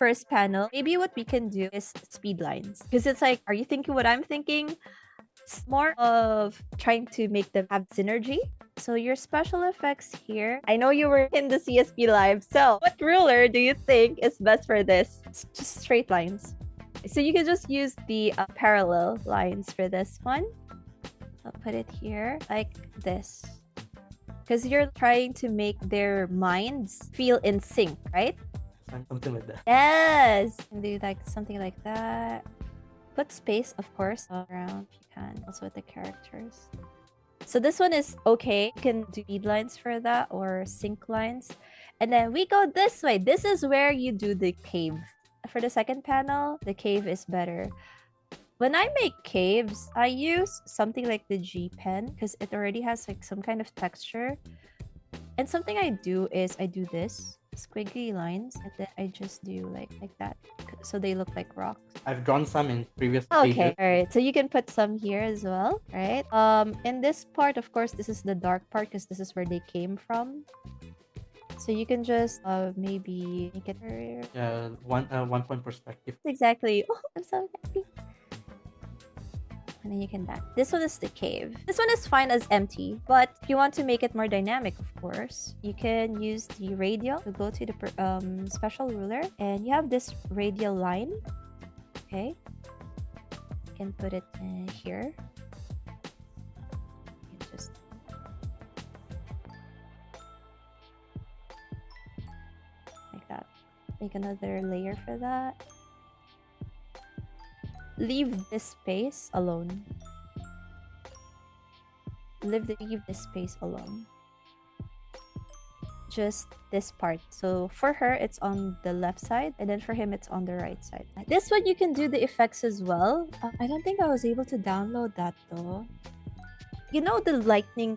first panel, maybe what we can do is speed lines. Because it's like, are you thinking what I'm thinking? It's more of trying to make them have synergy. So your special effects here, I know you were in the CSP live. So what ruler do you think is best for this? It's just straight lines. So you can just use the parallel lines for this one. I'll put it here like this. Because you're trying to make their minds feel in sync, right? Something like that. Yes! And do like something like that. Put space, of course, around if you can. Also with the characters. So this one is okay. You can do bead lines for that or sync lines. And then we go this way. This is where you do the cave. For the second panel, the cave is better. When I make caves, I use something like the G pen because it already has like some kind of texture. And something I do is I do this squiggly lines and then I just do like that so they look like rocks. I've drawn some in previous Okay, pages. all right. So you can put some here as well, right? In this part, of course, this is the dark part because this is where they came from. So you can just maybe make it one point perspective. Exactly. Oh, I'm so happy. And then you can back. This one is the cave. This one is fine as empty, but if you want to make it more dynamic, of course, you can use the radial to go to the special ruler, and you have this radial line. Okay, you can put it here. You just like that. Make another layer for that. Leave this space alone. Leave this space alone. Just this part. So for her, it's on the left side, and then for him, it's on the right side. This one, you can do the effects as well. I don't think I was able to download that though. You know the lightning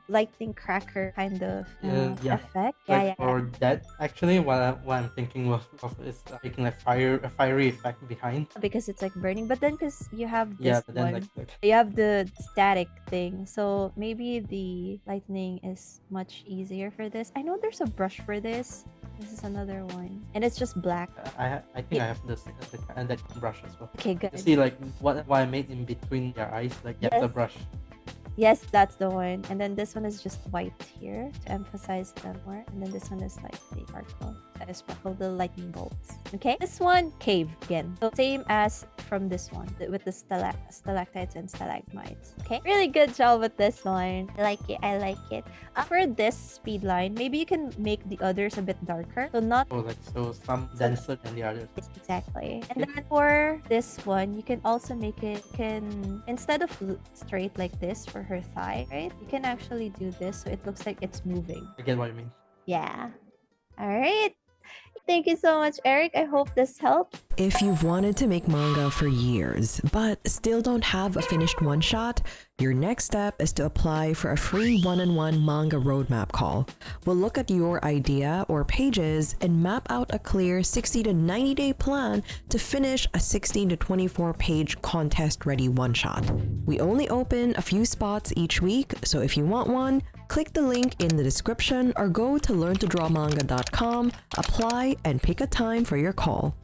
cracker kind of effect? Or that actually what I'm thinking of is making a fiery effect behind. Because it's like burning, but then because you have this one, like you have the static thing, so maybe the lightning is much easier for this. I know there's a brush for this. This is another one, and it's just black. I think I have that brush as well. Okay, good. You see like what I made in between your eyes, like that's a brush. Yes, that's the one. And then this one is just white here to emphasize them more. And then this one is like the sparkle. That is sparkle, the lightning bolts. Okay, this one, cave again. So same as from this one with the stalactites and stalagmites. Okay, really good job with this one. I like it. I like it. For this speed line, maybe you can make the others a bit darker. So not some denser than the others. Exactly. And then for this one, you can also make it, instead of straight like this for her thigh, right? You can actually do this so it looks like it's moving. I get what you mean. Yeah. All right. Thank you so much, Eric. I hope this helped. If you've wanted to make manga for years, but still don't have a finished one-shot, your next step is to apply for a free one-on-one manga roadmap call. We'll look at your idea or pages and map out a clear 60 to 90-day plan to finish a 16 to 24-page contest-ready one-shot. We only open a few spots each week, so if you want one, click the link in the description or go to learntodrawmanga.com, apply, and pick a time for your call.